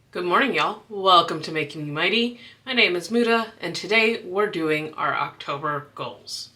Good morning, y'all. Welcome to Making You Mighty. My name is Muda, and today we're doing our October goals.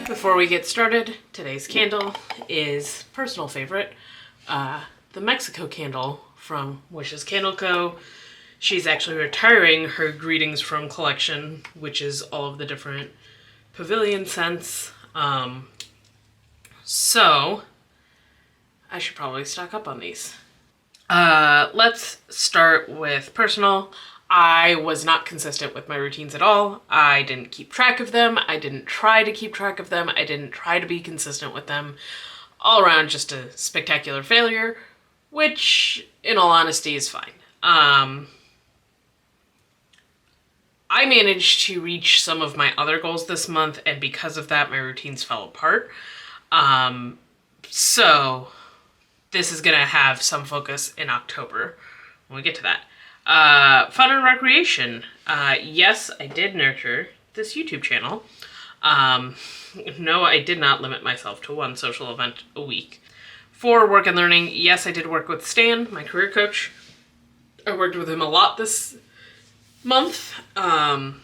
Before we get started, today's candle is personal favorite, the Mexico candle from Wishes Candle Co. She's actually retiring her Greetings From collection, which is all of the different pavilion scents. So I should probably stock up on these. Let's start with personal. I was not consistent with my routines at all. I didn't keep track of them. I didn't try to keep track of them. I didn't try to be consistent with them. All around just a spectacular failure, which in all honesty is fine. I managed to reach some of my other goals this month, and because of that, my routines fell apart. So this is going to have some focus in October when we get to that. Fun and recreation. Yes, I did nurture this YouTube channel. No, I did not limit myself to one social event a week. For work and learning, yes, I did work with Stan, my career coach. I worked with him a lot this month. But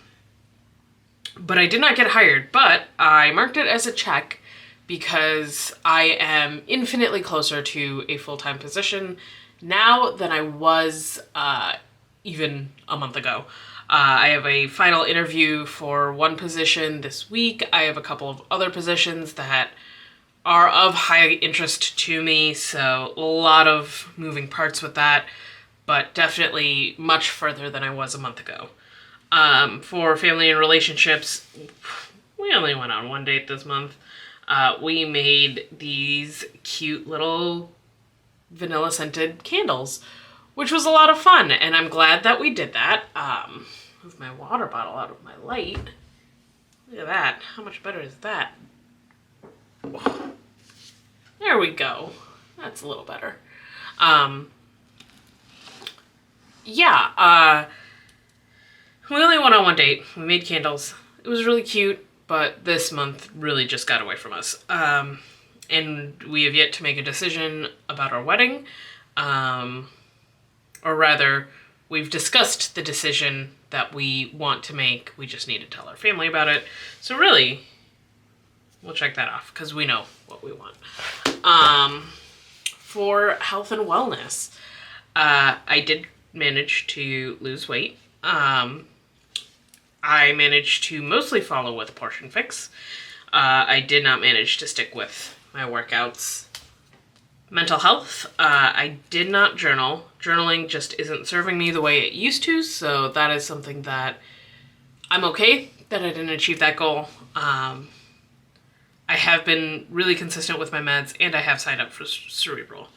I did not get hired, but I marked it as a check because I am infinitely closer to a full-time position now than I was even a month ago. I have a final interview for one position this week. I have a couple of other positions that are of high interest to me, so a lot of moving parts with that, but definitely much further than I was a month ago. For family and relationships, we only went on one date this month. We made these cute little vanilla scented candles, which was a lot of fun, and I'm glad that we did that. Move my water bottle out of my light. Look at that. How much better is that? There we go. That's a little better. We only went on one date. We made candles. It was really cute, but this month really just got away from us. And we have yet to make a decision about our wedding. Or rather, we've discussed the decision that we want to make. We just need to tell our family about it. So really, we'll check that off because we know what we want. For health and wellness, I did manage to lose weight. I managed to mostly follow with Portion Fix. I did not manage to stick with my workouts. Mental health, I did not journal. Journaling just isn't serving me the way it used to, so that is something that I'm okay that I didn't achieve that goal. I have been really consistent with my meds, and I have signed up for Cerebral.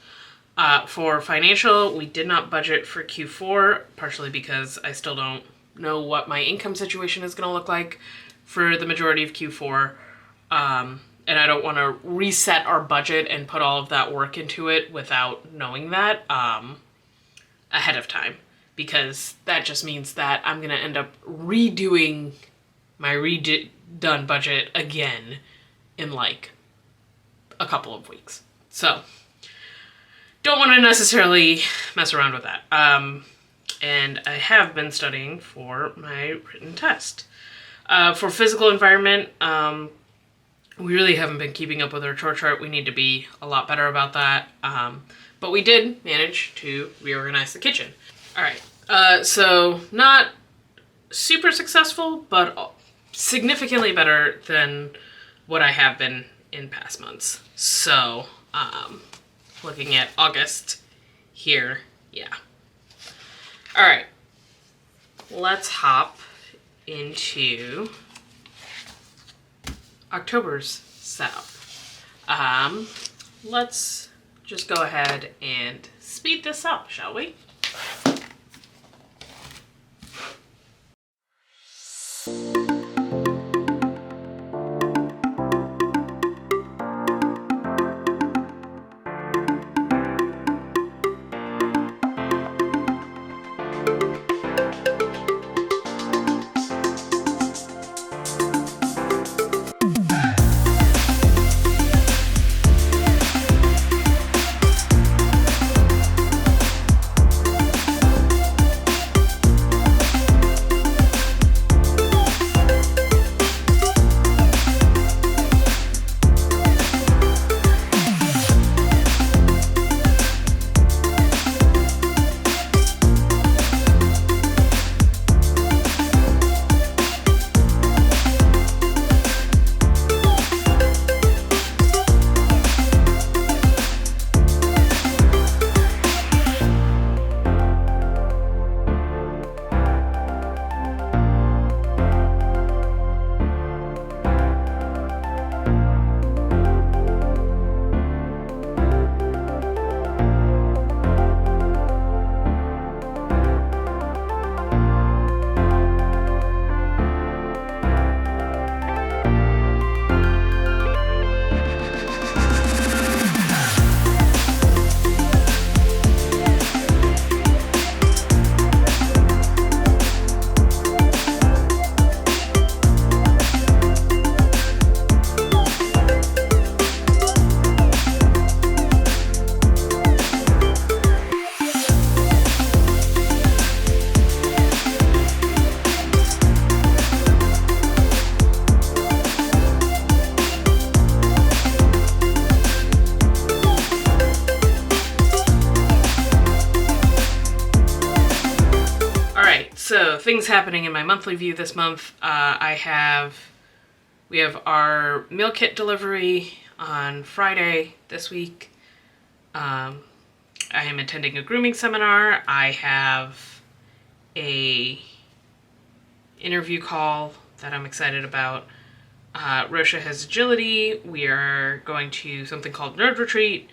For financial, we did not budget for Q4, partially because I still don't know what my income situation is going to look like for the majority of Q4. And I don't want to reset our budget and put all of that work into it without knowing that ahead of time, because that just means that I'm going to end up redoing my redone budget again in like a couple of weeks. So don't want to necessarily mess around with that. And I have been studying for my written test. For physical environment, we really haven't been keeping up with our chore chart. We need to be a lot better about that. But we did manage to reorganize the kitchen. All right. So not super successful, but significantly better than what I have been in past months. So looking at August here, yeah. All right. Let's hop into October's setup. Let's just go ahead and speed this up, shall we? things happening in my monthly view this month. We have our meal kit delivery on Friday this week. I am attending a grooming seminar. I have a interview call that I'm excited about. Rosha has agility. We are going to something called Nerd Retreat,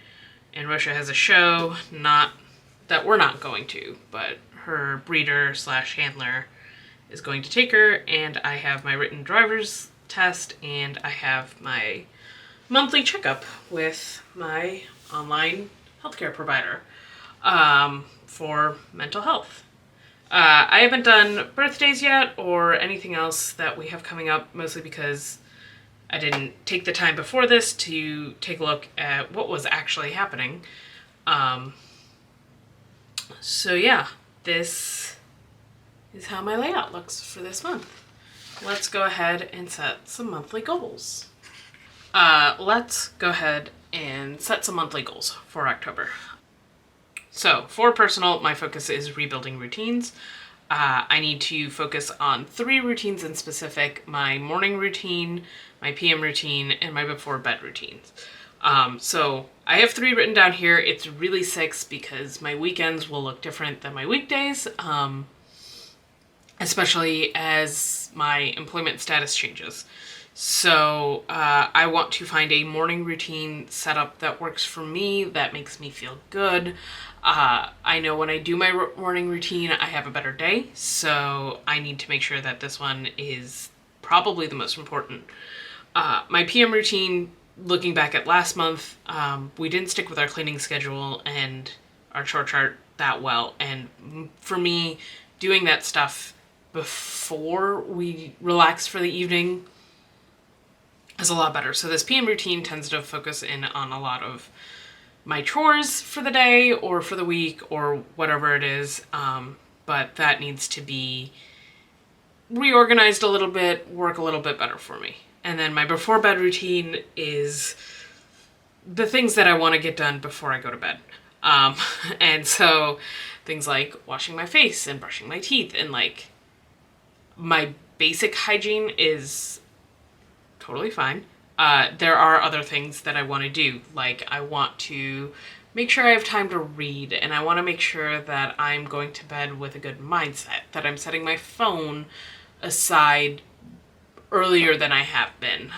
and Rosha has a show, not that we're not going to, but her breeder / handler is going to take her, and I have my written driver's test, and I have my monthly checkup with my online healthcare provider for mental health. I haven't done birthdays yet or anything else that we have coming up, mostly because I didn't take the time before this to take a look at what was actually happening. So yeah, this is how my layout looks for this month. Let's go ahead and set some monthly goals. Let's go ahead and set some monthly goals for October. So for personal, my focus is rebuilding routines. I need to focus on 3 routines in specific: my morning routine, my PM routine, and my before bed routines. So I have 3 written down here. It's really 6 because my weekends will look different than my weekdays, especially as my employment status changes. So I want to find a morning routine setup that works for me, that makes me feel good. I know when I do my morning routine, I have a better day, so I need to make sure that this one is probably the most important. My PM routine, looking back at last month, we didn't stick with our cleaning schedule and our chore chart that well, and for me, doing that stuff before we relax for the evening is a lot better. So this PM routine tends to focus in on a lot of my chores for the day or for the week or whatever it is, but that needs to be reorganized a little bit, work a little bit better for me. And then my before bed routine is the things that I want to get done before I go to bed. And so things like washing my face and brushing my teeth and like my basic hygiene is totally fine. There are other things that I want to do. Like I want to make sure I have time to read, and I want to make sure that I'm going to bed with a good mindset, that I'm setting my phone aside earlier than I have been.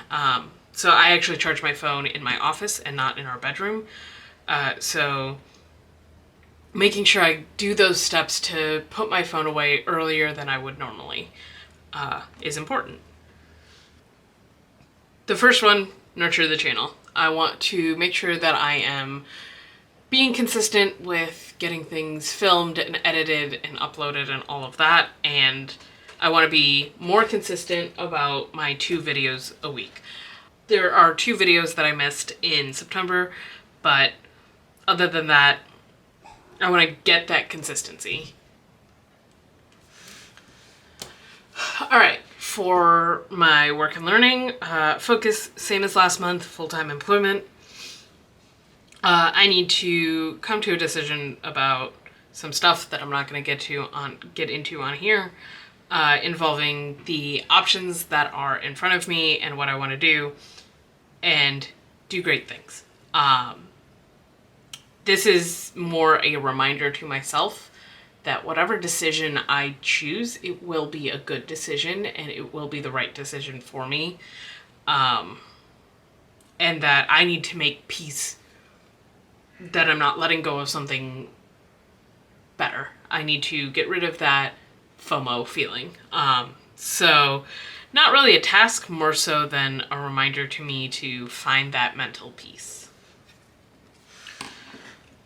So I actually charge my phone in my office and not in our bedroom. So making sure I do those steps to put my phone away earlier than I would normally is important. The first one, nurture the channel. I want to make sure that I am being consistent with getting things filmed and edited and uploaded and all of that, and I want to be more consistent about my 2 videos a week. There are 2 videos that I missed in September, but other than that, I want to get that consistency. All right, for my work and learning, focus, same as last month, full-time employment. I need to come to a decision about some stuff that I'm not going to get into on here, involving the options that are in front of me and what I want to do, and do great things. This is more a reminder to myself that whatever decision I choose, it will be a good decision and it will be the right decision for me. And that I need to make peace that I'm not letting go of something better. I need to get rid of that FOMO feeling. So not really a task, more so than a reminder to me to find that mental peace.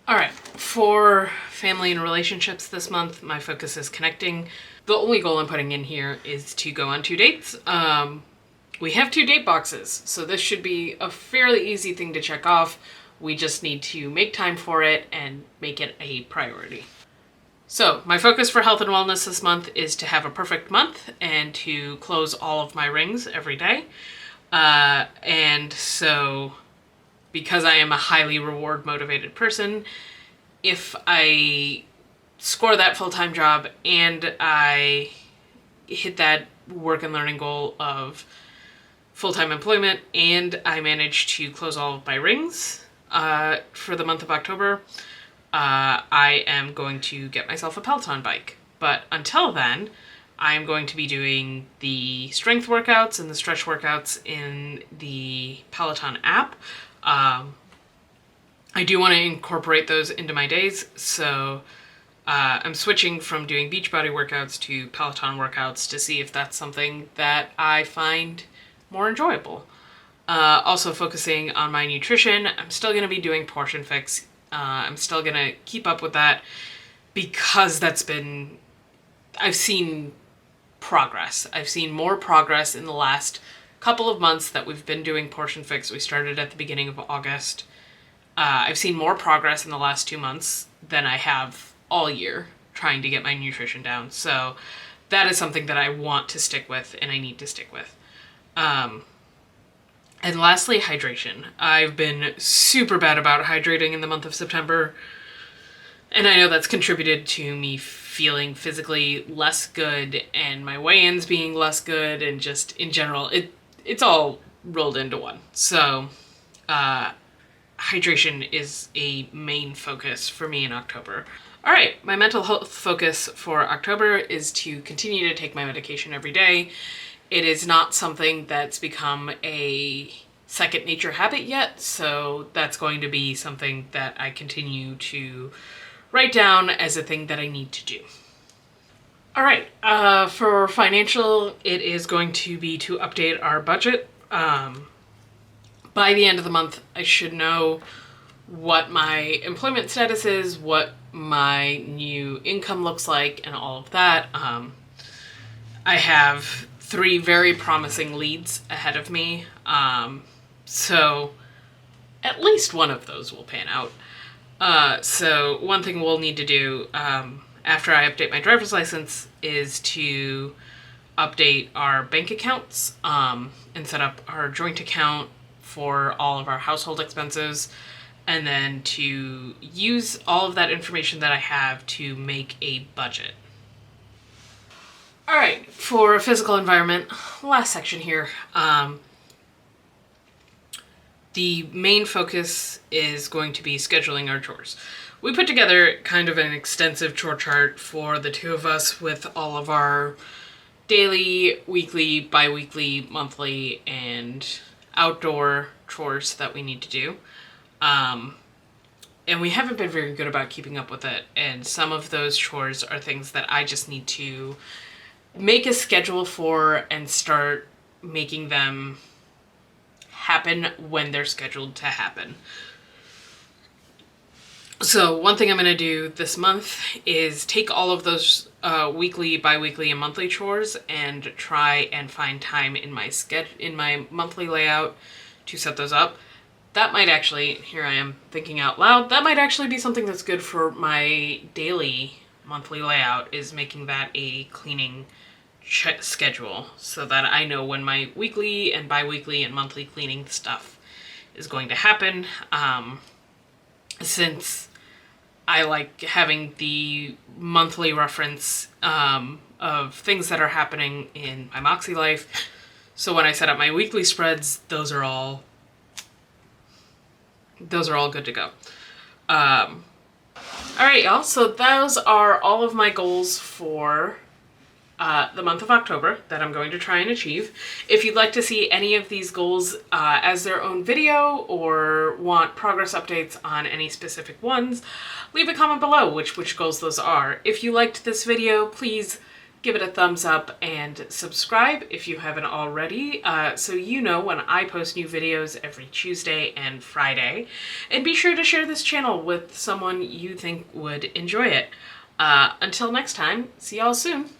All right, for family and relationships this month, my focus is connecting. The only goal I'm putting in here is to go on 2 dates. We have 2 date boxes, so this should be a fairly easy thing to check off. We just need to make time for it and make it a priority. So my focus for health and wellness this month is to have a perfect month and to close all of my rings every day. And so because I am a highly reward motivated person, if I score that full-time job and I hit that work and learning goal of full-time employment, and I managed to close all of my rings for the month of October. I am going to get myself a Peloton bike. But until then, I'm going to be doing the strength workouts and the stretch workouts in the Peloton app. I do want to incorporate those into my days, so I'm switching from doing Beachbody workouts to Peloton workouts to see if that's something that I find more enjoyable. Also focusing on my nutrition. I'm still going to be doing Portion Fix. I'm still going to keep up with that because I've seen progress. I've seen more progress in the last couple of months that we've been doing Portion Fix. We started at the beginning of August. I've seen more progress in the last 2 months than I have all year trying to get my nutrition down. So that is something that I want to stick with and I need to stick with. And lastly, hydration. I've been super bad about hydrating in the month of September. And I know that's contributed to me feeling physically less good and my weigh-ins being less good, and just in general, it's all rolled into one. So, hydration is a main focus for me in October. All right, my mental health focus for October is to continue to take my medication every day. It is not something that's become a second nature habit yet, so that's going to be something that I continue to write down as a thing that I need to do. All right, for financial, it is going to be to update our budget. By the end of the month, I should know what my employment status is, what my new income looks like, and all of that. I have 3 very promising leads ahead of me, so at least one of those will pan out. So one thing we'll need to do after I update my driver's license is to update our bank accounts and set up our joint account for all of our household expenses, and then to use all of that information that I have to make a budget. All right, for physical environment, last section here. The main focus is going to be scheduling our chores. We put together kind of an extensive chore chart for the 2 of us with all of our daily, weekly, bi-weekly, monthly, and outdoor chores that we need to do. And we haven't been very good about keeping up with it. And some of those chores are things that I just need to make a schedule for and start making them happen when they're scheduled to happen. So one thing I'm going to do this month is take all of those weekly, bi-weekly, and monthly chores and try and find time in my monthly layout to set those up. That might actually, here I am thinking out loud, that might actually be something that's good for my daily monthly layout, is making that a cleaning schedule so that I know when my weekly and bi-weekly and monthly cleaning stuff is going to happen. Since I like having the monthly reference of things that are happening in my MakseLife, so when I set up my weekly spreads, those are all good to go. All right, y'all. So those are all of my goals for the month of October that I'm going to try and achieve. If you'd like to see any of these goals as their own video, or want progress updates on any specific ones, leave a comment below which goals those are. If you liked this video, please give it a thumbs up and subscribe if you haven't already, so you know when I post new videos every Tuesday and Friday. And be sure to share this channel with someone you think would enjoy it. Until next time, see y'all soon.